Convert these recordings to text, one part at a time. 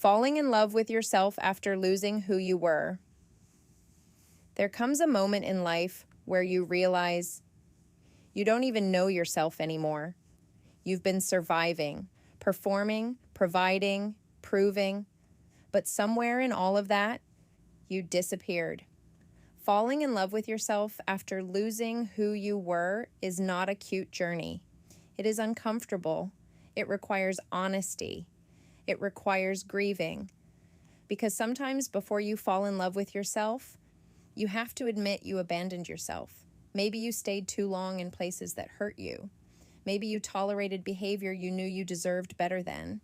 Falling in love with yourself after losing who you were. There comes a moment in life where you realize you don't even know yourself anymore. You've been surviving, performing, providing, proving, but somewhere in all of that, you disappeared. Falling in love with yourself after losing who you were is not a cute journey. It is uncomfortable. It requires honesty. It requires grieving. Because sometimes before you fall in love with yourself, you have to admit you abandoned yourself. Maybe you stayed too long in places that hurt you. Maybe you tolerated behavior you knew you deserved better than.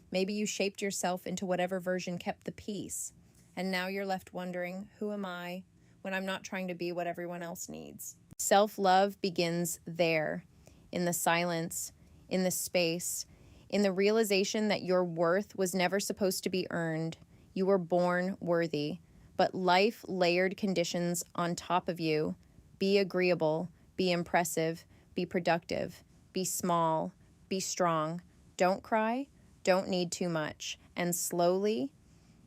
Maybe you shaped yourself into whatever version kept the peace. And now you're left wondering, who am I when I'm not trying to be what everyone else needs? Self-love begins there, in the silence, in the space, in the realization that your worth was never supposed to be earned. You were born worthy, but life layered conditions on top of you. Be agreeable, be impressive, be productive, be small, be strong. Don't cry, don't need too much. And slowly,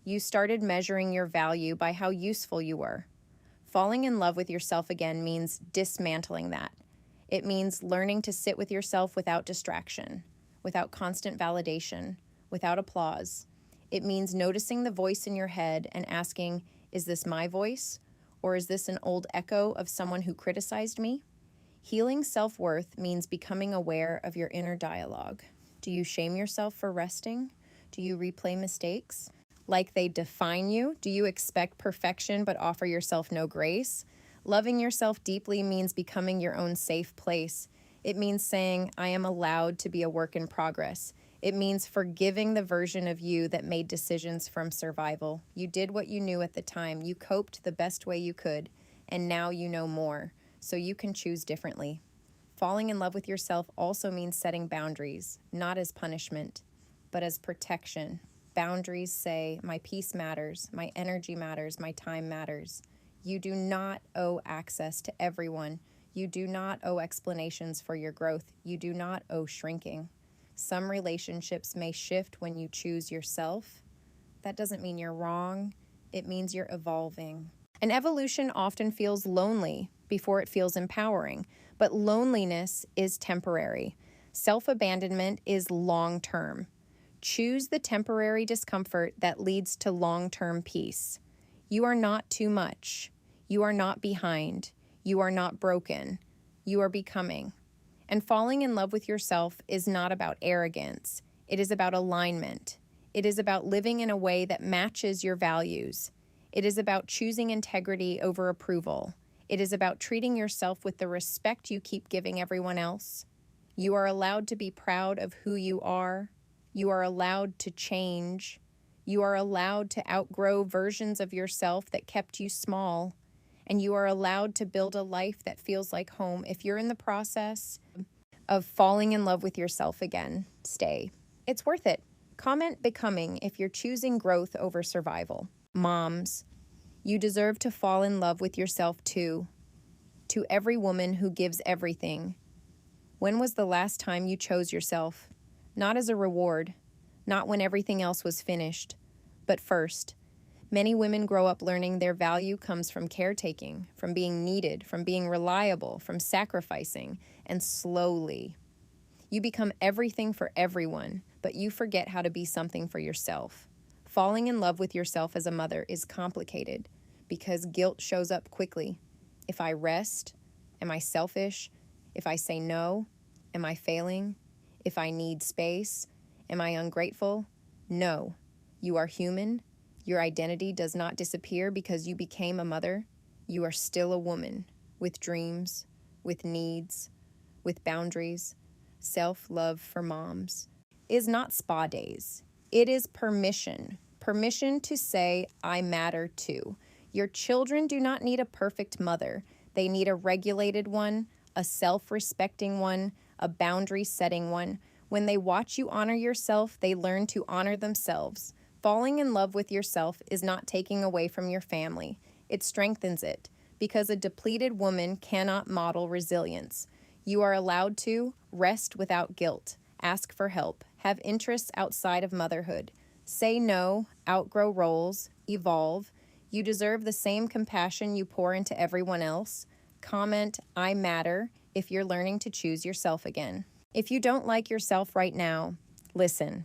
you started measuring your value by how useful you were. Falling in love with yourself again means dismantling that. It means learning to sit with yourself without distraction, without constant validation, without applause. It means noticing the voice in your head and asking, is this my voice? Or is this an old echo of someone who criticized me? Healing self-worth means becoming aware of your inner dialogue. Do you shame yourself for resting? Do you replay mistakes like they define you? Do you expect perfection but offer yourself no grace? Loving yourself deeply means becoming your own safe place. It means saying, I am allowed to be a work in progress. It means forgiving the version of you that made decisions from survival. You did what you knew at the time. You coped the best way you could, and now you know more, so you can choose differently. Falling in love with yourself also means setting boundaries, not as punishment, but as protection. Boundaries say, my peace matters, my energy matters, my time matters. You do not owe access to everyone. You do not owe explanations for your growth. You do not owe shrinking. Some relationships may shift when you choose yourself. That doesn't mean you're wrong. It means you're evolving. And evolution often feels lonely before it feels empowering, but loneliness is temporary. Self-abandonment is long-term. Choose the temporary discomfort that leads to long-term peace. You are not too much. You are not behind. You are not broken. You are becoming. And falling in love with yourself is not about arrogance. It is about alignment. It is about living in a way that matches your values. It is about choosing integrity over approval. It is about treating yourself with the respect you keep giving everyone else. You are allowed to be proud of who you are. You are allowed to change. You are allowed to outgrow versions of yourself that kept you small. And you are allowed to build a life that feels like home. If you're in the process of falling in love with yourself again, stay. It's worth it. Comment becoming if you're choosing growth over survival. Moms, you deserve to fall in love with yourself too. To every woman who gives everything. When was the last time you chose yourself? Not as a reward, not when everything else was finished, but first. Many women grow up learning their value comes from caretaking, from being needed, from being reliable, from sacrificing, and slowly. You become everything for everyone, but you forget how to be something for yourself. Falling in love with yourself as a mother is complicated because guilt shows up quickly. If I rest, am I selfish? If I say no, am I failing? If I need space, am I ungrateful? No, you are human. Your identity does not disappear because you became a mother. You are still a woman with dreams, with needs, with boundaries. Self-love for moms is not spa days. It is permission. Permission to say, I matter too. Your children do not need a perfect mother. They need a regulated one, a self-respecting one, a boundary-setting one. When they watch you honor yourself, they learn to honor themselves. Falling in love with yourself is not taking away from your family. It strengthens it, because a depleted woman cannot model resilience. You are allowed to rest without guilt, ask for help, have interests outside of motherhood, Say no, outgrow roles, evolve. You deserve the same compassion you pour into everyone else. Comment, I matter, if you're learning to choose yourself again. If you don't like yourself right now, listen.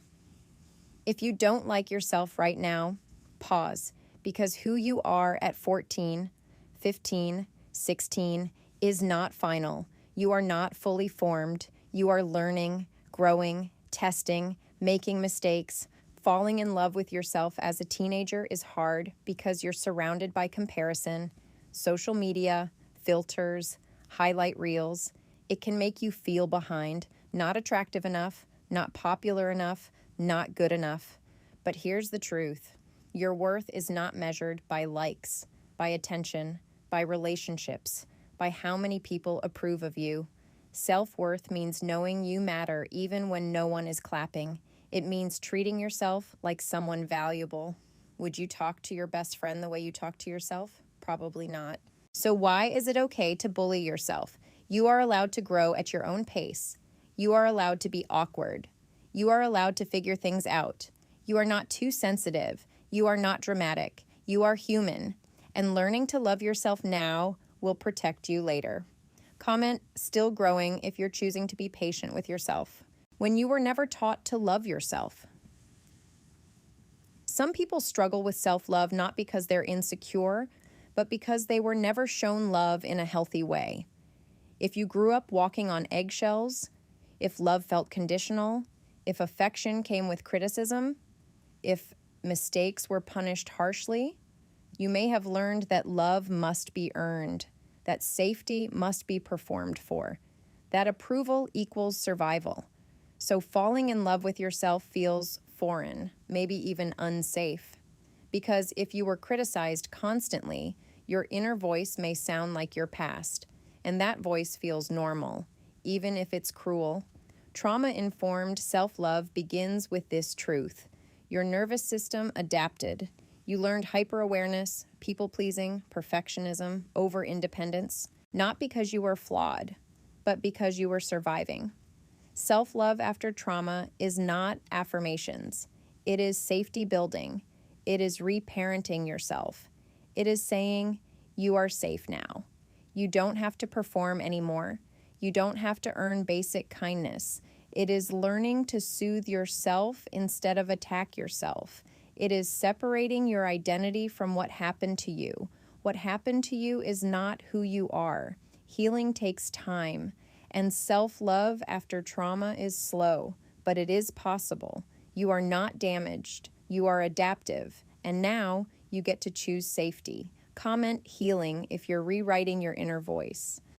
If you don't like yourself right now, pause, because who you are at 14, 15, 16 is not final. You are not fully formed. You are learning, growing, testing, making mistakes. Falling in love with yourself as a teenager is hard because you're surrounded by comparison, social media, filters, highlight reels. It can make you feel behind, not attractive enough, not popular enough, not good enough. But here's the truth. Your worth is not measured by likes, by attention, by relationships, by how many people approve of you. Self-worth means knowing you matter even when no one is clapping. It means treating yourself like someone valuable. Would you talk to your best friend the way you talk to yourself? Probably not. So why is it okay to bully yourself? You are allowed to grow at your own pace. You are allowed to be awkward. You are allowed to figure things out. You are not too sensitive. You are not dramatic. You are human. And learning to love yourself now will protect you later. Comment, still growing, if you're choosing to be patient with yourself. When you were never taught to love yourself. Some people struggle with self-love not because they're insecure, but because they were never shown love in a healthy way. If you grew up walking on eggshells, if love felt conditional, if affection came with criticism, if mistakes were punished harshly, you may have learned that love must be earned, that safety must be performed for, that approval equals survival. So falling in love with yourself feels foreign, maybe even unsafe. Because if you were criticized constantly, your inner voice may sound like your past, and that voice feels normal, even if it's cruel. Trauma-informed self-love begins with this truth. Your nervous system adapted. You learned hyper-awareness, people-pleasing, perfectionism, over-independence, not because you were flawed, but because you were surviving. Self-love after trauma is not affirmations. It is safety building. It is reparenting yourself. It is saying, you are safe now. You don't have to perform anymore. You don't have to earn basic kindness. It is learning to soothe yourself instead of attack yourself. It is separating your identity from what happened to you. What happened to you is not who you are. Healing takes time. And self-love after trauma is slow, but it is possible. You are not damaged. You are adaptive. And now you get to choose safety. Comment healing if you're rewriting your inner voice.